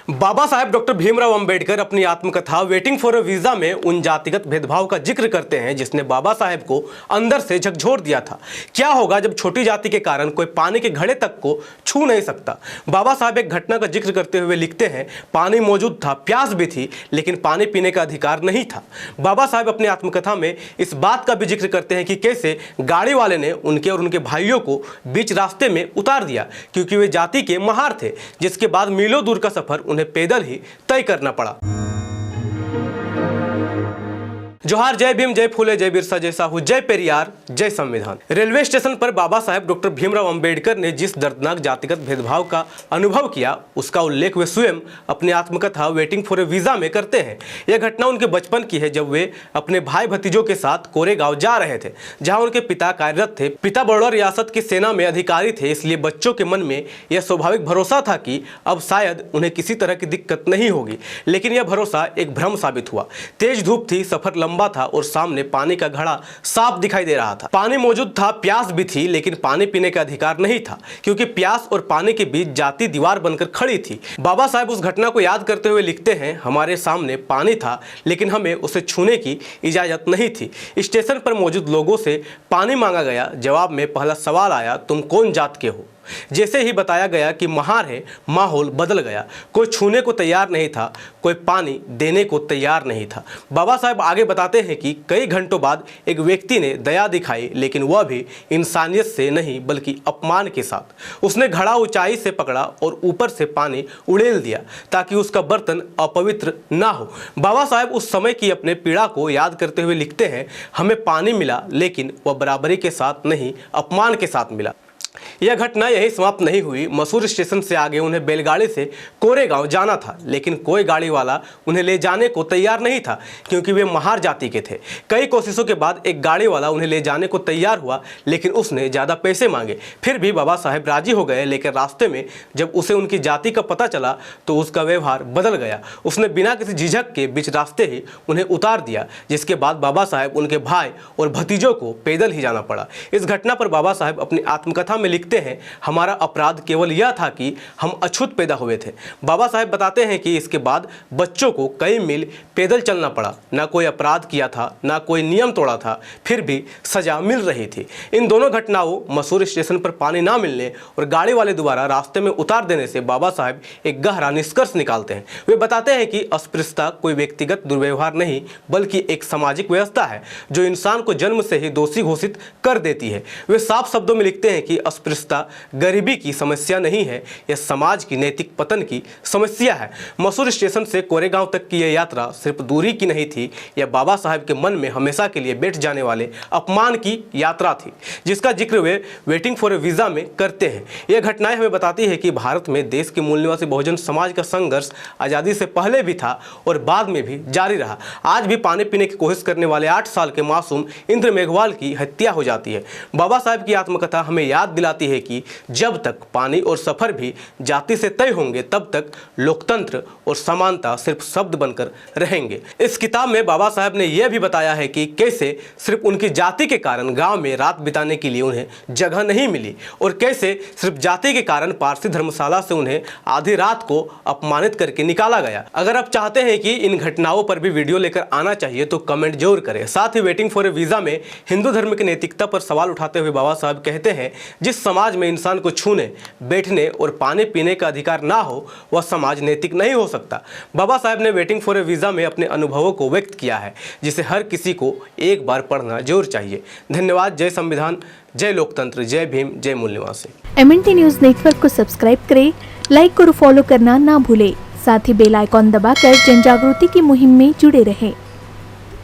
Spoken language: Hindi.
बाबा साहेब डॉक्टर भीमराव अंबेडकर अपनी आत्मकथा वेटिंग फॉर अ वीजा में उन जातिगत भेदभाव का जिक्र करते हैं जिसने बाबा साहेब को अंदर से झकझोर दिया था। क्या होगा जब छोटी जाति के कारण कोई पानी के घड़े तक को छू नहीं सकता। बाबा साहेब एक घटना का जिक्र करते हुए लिखते हैं, पानी मौजूद था, प्यास भी थी, लेकिन पानी पीने का अधिकार नहीं था। बाबा साहेब अपनी आत्मकथा में इस बात का भी जिक्र करते हैं कि कैसे गाड़ी वाले ने उनके और उनके भाइयों को बीच रास्ते में उतार दिया क्योंकि वे जाति के महार थे, जिसके बाद मीलों दूर का सफर उन्हें पैदल ही तय करना पड़ा। जोहार, जय भीम, जय फूले, जय बिरसा, जय साहू, जय पेरियार, जय संविधान। रेलवे स्टेशन पर बाबा साहेब डॉक्टर भीमराव अंबेडकर ने जिस दर्दनाक जातिगत भेदभाव का अनुभव किया उसका उल्लेख वे स्वयं अपनी आत्मकथा वेटिंग फॉर ए वीजा में करते हैं। यह घटना उनके बचपन की है जब वे अपने भाई भतीजों के साथ कोरेगांव जा रहे थे, जहां उनके पिता कार्यरत थे। पिता बड़ौदा रियासत की सेना में अधिकारी थे, इसलिए बच्चों के मन में यह स्वाभाविक भरोसा था कि अब शायद उन्हें किसी तरह की दिक्कत नहीं होगी, लेकिन यह भरोसा एक भ्रम साबित हुआ। तेज धूप थी, सफर लंबा था और सामने पानी का घड़ा साफ दिखाई दे रहा था। पानी मौजूद था, प्यास भी थी, लेकिन पानी पीने का अधिकार नहीं था क्योंकि प्यास और पानी के बीच जाति दीवार बनकर खड़ी थी। बाबा साहेब उस घटना को याद करते हुए लिखते हैं, हमारे सामने पानी था लेकिन हमें उसे छूने की इजाजत नहीं थी। स्टेशन पर मौजूद लोगों से पानी मांगा गया, जवाब में पहला सवाल आया, तुम कौन जात के हो। जैसे ही बताया गया कि महार है, माहौल बदल गया। कोई छूने को तैयार नहीं था, कोई पानी देने को तैयार नहीं था। बाबा साहेब आगे बताते हैं कि कई घंटों बाद एक व्यक्ति ने दया दिखाई, लेकिन वह भी इंसानियत से नहीं बल्कि अपमान के साथ। उसने घड़ा ऊंचाई से पकड़ा और ऊपर से पानी उड़ेल दिया ताकि उसका बर्तन अपवित्र ना हो। बाबा साहेब उस समय की अपने पीड़ा को याद करते हुए लिखते हैं, हमें पानी मिला लेकिन वह बराबरी के साथ नहीं, अपमान के साथ मिला। यह घटना यही समाप्त नहीं हुई। मसूर स्टेशन से आगे उन्हें बैलगाड़ी से कोरेगांव जाना था, लेकिन कोई गाड़ी वाला उन्हें ले जाने को तैयार नहीं था क्योंकि वे महार जाति के थे। कई कोशिशों के बाद एक गाड़ी वाला उन्हें ले जाने को तैयार हुआ, लेकिन उसने ज़्यादा पैसे मांगे। फिर भी बाबा साहेब राजी हो गए, लेकिन रास्ते में जब उसे उनकी जाति का पता चला तो उसका व्यवहार बदल गया। उसने बिना किसी झिझक के बीच रास्ते ही उन्हें उतार दिया, जिसके बाद बाबा साहेब, उनके भाई और भतीजों को पैदल ही जाना पड़ा। इस घटना पर बाबा साहेब अपनी आत्मकथा लिखते हैं, हमारा अपराध केवल यह था कि हम अछूत पैदा हुए थे। बाबा साहेब बताते हैं कि इसके बाद बच्चों को कई मील पैदल चलना पड़ा। ना कोई अपराध किया था, ना कोई नियम तोड़ा था, फिर भी सजा मिल रही थी। इन दोनों घटनाओं, मसूर स्टेशन पर पानी ना मिलने और गाड़ी वाले द्वारा रास्ते में उतार देने से बाबा साहेब एक गहरा निष्कर्ष निकालते हैं। वे बताते हैं कि अस्पृश्यता कोई व्यक्तिगत दुर्व्यवहार नहीं बल्कि एक सामाजिक व्यवस्था है जो इंसान को जन्म से ही दोषी घोषित कर देती है। वे साफ शब्दों में लिखते हैं कि अस्पृश्यता गरीबी की समस्या नहीं है, यह समाज की नैतिक पतन की समस्या है। मसूर स्टेशन से कोरेगांव तक की यह यात्रा सिर्फ दूरी की नहीं थी, यह बाबा साहेब के मन में हमेशा के लिए बैठ जाने वाले अपमान की यात्रा थी, जिसका जिक्र वे वेटिंग फॉर ए वीजा में करते हैं। यह घटनाएं हमें बताती है कि भारत में देश के मूल निवासी बहुजन समाज का संघर्ष आज़ादी से पहले भी था और बाद में भी जारी रहा। आज भी पानी पीने की कोशिश करने वाले 8 साल के मासूम इंद्र मेघवाल की हत्या हो जाती है। बाबा साहेब की आत्मकथा हमें याद दिलाती है कि जब तक पानी और सफर भी जाति से तय होंगे तब तक लोकतंत्र और समानता सिर्फ शब्द बनकर रहेंगे। इस किताब में बाबा साहब ने यह भी बताया है कि कैसे सिर्फ उनकी जाति के कारण गांव में रात बिताने के लिए उन्हें जगह नहीं मिली और कैसे सिर्फ जाति के कारण पारसी धर्मशाला से उन्हें आधी रात को अपमानित करके निकाला गया। अगर आप चाहते हैं कि इन घटनाओं पर भी वीडियो लेकर आना चाहिए तो कमेंट जरूर करें। साथ ही वेटिंग फॉर ए वीजा में हिंदू धर्म की नैतिकता पर सवाल उठाते हुए बाबा साहब कहते हैं, जिस समाज में इंसान को छूने, बैठने और पानी पीने का अधिकार ना हो वह समाज नैतिक नहीं हो सकता। बाबा साहब ने वेटिंग फॉर ए वीजा में अपने अनुभवों को व्यक्त किया है, जिसे हर किसी को एक बार पढ़ना जरूर चाहिए। धन्यवाद। जय संविधान, जय लोकतंत्र, जय भीम, जय मूल निवासी। MNT न्यूज नेटवर्क को सब्सक्राइब करें, लाइक और फॉलो करना ना भूलें। साथ ही बेल आइकॉन दबाकर जन जागृति की मुहिम में जुड़े रहें।